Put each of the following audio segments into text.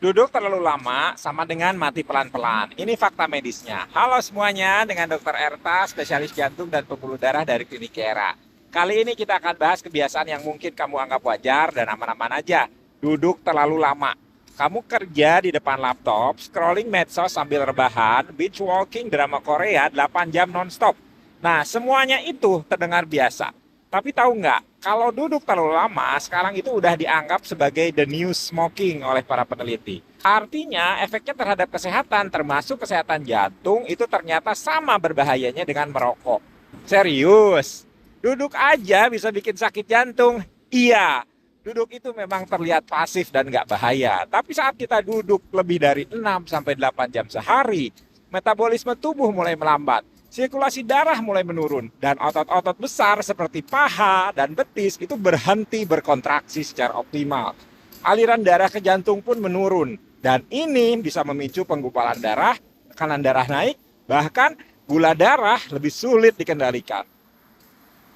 Duduk terlalu lama sama dengan mati pelan-pelan. Ini fakta medisnya. Halo semuanya, dengan Dr. Erta, spesialis jantung dan pembuluh darah dari Klinik Kera. Kali ini kita akan bahas kebiasaan yang mungkin kamu anggap wajar dan aman-aman aja. Duduk terlalu lama. Kamu kerja di depan laptop, scrolling medsos sambil rebahan, binge walking drama Korea 8 jam nonstop. Nah, semuanya itu terdengar biasa. Tapi tahu nggak, kalau duduk terlalu lama, sekarang itu udah dianggap sebagai the new smoking oleh para peneliti. Artinya, efeknya terhadap kesehatan, termasuk kesehatan jantung, itu ternyata sama berbahayanya dengan merokok. Serius, duduk aja bisa bikin sakit jantung. Iya, duduk itu memang terlihat pasif dan nggak bahaya. Tapi saat kita duduk lebih dari 6 sampai 8 jam sehari, metabolisme tubuh mulai melambat, sirkulasi darah mulai menurun, dan otot-otot besar seperti paha dan betis itu berhenti berkontraksi secara optimal. Aliran darah ke jantung pun menurun, dan ini bisa memicu penggumpalan darah, tekanan darah naik, bahkan gula darah lebih sulit dikendalikan.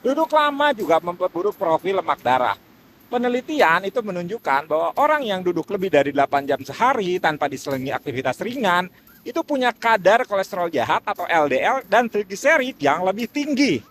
Duduk lama juga memperburuk profil lemak darah. Penelitian itu menunjukkan bahwa orang yang duduk lebih dari 8 jam sehari tanpa diselingi aktivitas ringan itu punya kadar kolesterol jahat atau LDL dan trigliserid yang lebih tinggi.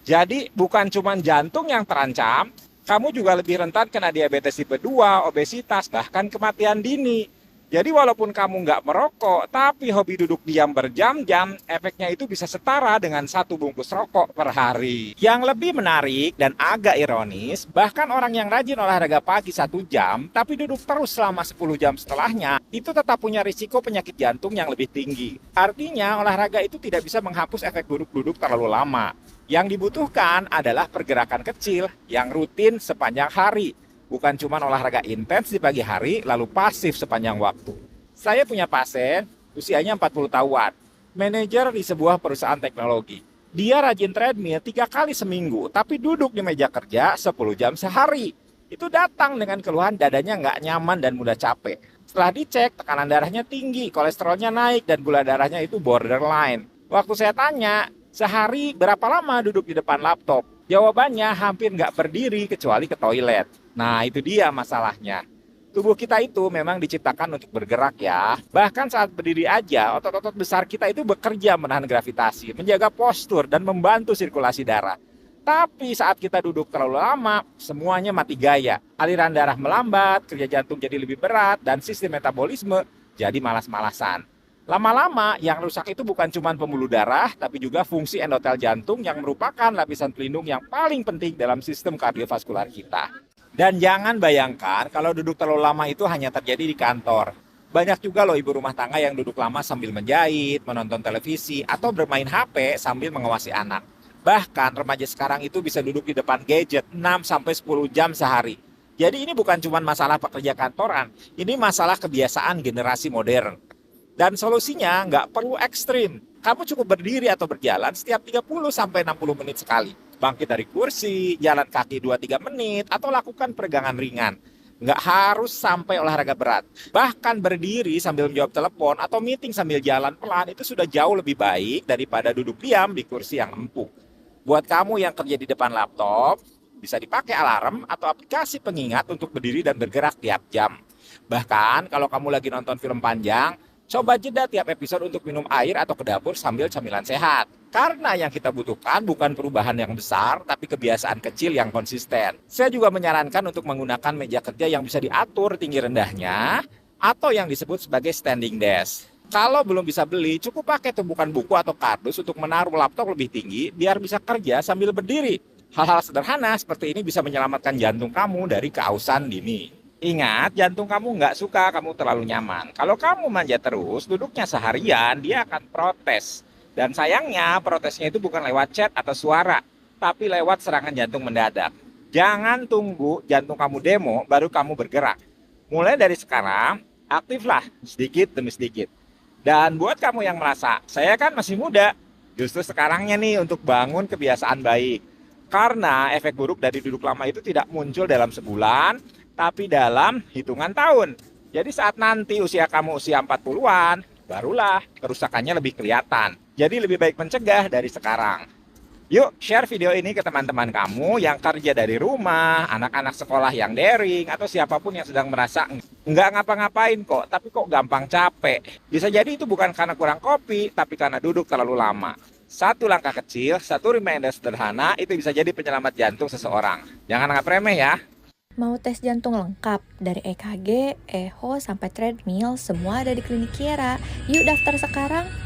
Jadi bukan cuma jantung yang terancam, kamu juga lebih rentan kena diabetes tipe 2, obesitas, bahkan kematian dini. Jadi walaupun kamu nggak merokok, tapi hobi duduk diam berjam-jam, efeknya itu bisa setara dengan 1 bungkus rokok per hari. Yang lebih menarik dan agak ironis, bahkan orang yang rajin olahraga pagi 1 jam, tapi duduk terus selama 10 jam setelahnya, itu tetap punya risiko penyakit jantung yang lebih tinggi. Artinya olahraga itu tidak bisa menghapus efek buruk duduk terlalu lama. Yang dibutuhkan adalah pergerakan kecil yang rutin sepanjang hari. Bukan cuma olahraga intens di pagi hari, lalu pasif sepanjang waktu. Saya punya pasien, usianya 40 tahun, manajer di sebuah perusahaan teknologi. Dia rajin treadmill 3 kali seminggu, tapi duduk di meja kerja 10 jam sehari. Itu datang dengan keluhan dadanya nggak nyaman dan mudah capek. Setelah dicek, tekanan darahnya tinggi, kolesterolnya naik, dan gula darahnya itu borderline. Waktu saya tanya, sehari berapa lama duduk di depan laptop? Jawabannya hampir nggak berdiri kecuali ke toilet. Nah, itu dia masalahnya. Tubuh kita itu memang diciptakan untuk bergerak ya. Bahkan saat berdiri aja, otot-otot besar kita itu bekerja menahan gravitasi, menjaga postur, dan membantu sirkulasi darah. Tapi saat kita duduk terlalu lama, semuanya mati gaya. Aliran darah melambat, kerja jantung jadi lebih berat, dan sistem metabolisme jadi malas-malasan. Lama-lama, yang rusak itu bukan cuma pembuluh darah, tapi juga fungsi endotel jantung yang merupakan lapisan pelindung yang paling penting dalam sistem kardiovaskular kita. Dan jangan bayangkan kalau duduk terlalu lama itu hanya terjadi di kantor. Banyak juga loh ibu rumah tangga yang duduk lama sambil menjahit, menonton televisi, atau bermain HP sambil mengawasi anak. Bahkan remaja sekarang itu bisa duduk di depan gadget 6-10 jam sehari. Jadi ini bukan cuma masalah pekerja kantoran, ini masalah kebiasaan generasi modern. Dan solusinya nggak perlu ekstrim. Kamu cukup berdiri atau berjalan setiap 30-60 menit sekali. Bangkit dari kursi, jalan kaki 2-3 menit, atau lakukan peregangan ringan. Nggak harus sampai olahraga berat. Bahkan berdiri sambil menjawab telepon atau meeting sambil jalan pelan itu sudah jauh lebih baik daripada duduk diam di kursi yang empuk. Buat kamu yang kerja di depan laptop, bisa dipakai alarm atau aplikasi pengingat untuk berdiri dan bergerak tiap jam. Bahkan kalau kamu lagi nonton film panjang, coba jeda tiap episode untuk minum air atau ke dapur sambil camilan sehat. Karena yang kita butuhkan bukan perubahan yang besar, tapi kebiasaan kecil yang konsisten. Saya juga menyarankan untuk menggunakan meja kerja yang bisa diatur tinggi rendahnya, atau yang disebut sebagai standing desk. Kalau belum bisa beli, cukup pakai tumpukan buku atau kardus untuk menaruh laptop lebih tinggi, biar bisa kerja sambil berdiri. Hal-hal sederhana seperti ini bisa menyelamatkan jantung kamu dari keausan dini. Ingat, jantung kamu nggak suka kamu terlalu nyaman. Kalau kamu manja terus, duduknya seharian, dia akan protes. Dan sayangnya, protesnya itu bukan lewat chat atau suara, tapi lewat serangan jantung mendadak. Jangan tunggu jantung kamu demo, baru kamu bergerak. Mulai dari sekarang, aktiflah sedikit demi sedikit. Dan buat kamu yang merasa, saya kan masih muda, justru sekarangnya nih untuk bangun kebiasaan baik. Karena efek buruk dari duduk lama itu tidak muncul dalam sebulan, tapi dalam hitungan tahun. Jadi saat nanti usia kamu usia 40-an, barulah kerusakannya lebih kelihatan. Jadi lebih baik mencegah dari sekarang. Yuk, share video ini ke teman-teman kamu yang kerja dari rumah, anak-anak sekolah yang daring, atau siapapun yang sedang merasa nggak ngapa-ngapain kok, tapi kok gampang capek. Bisa jadi itu bukan karena kurang kopi, tapi karena duduk terlalu lama. Satu langkah kecil, satu reminder sederhana, itu bisa jadi penyelamat jantung seseorang. Jangan anggap remeh ya. Mau tes jantung lengkap dari EKG, echo sampai treadmill, semua ada di Klinik Kiera. Yuk daftar sekarang.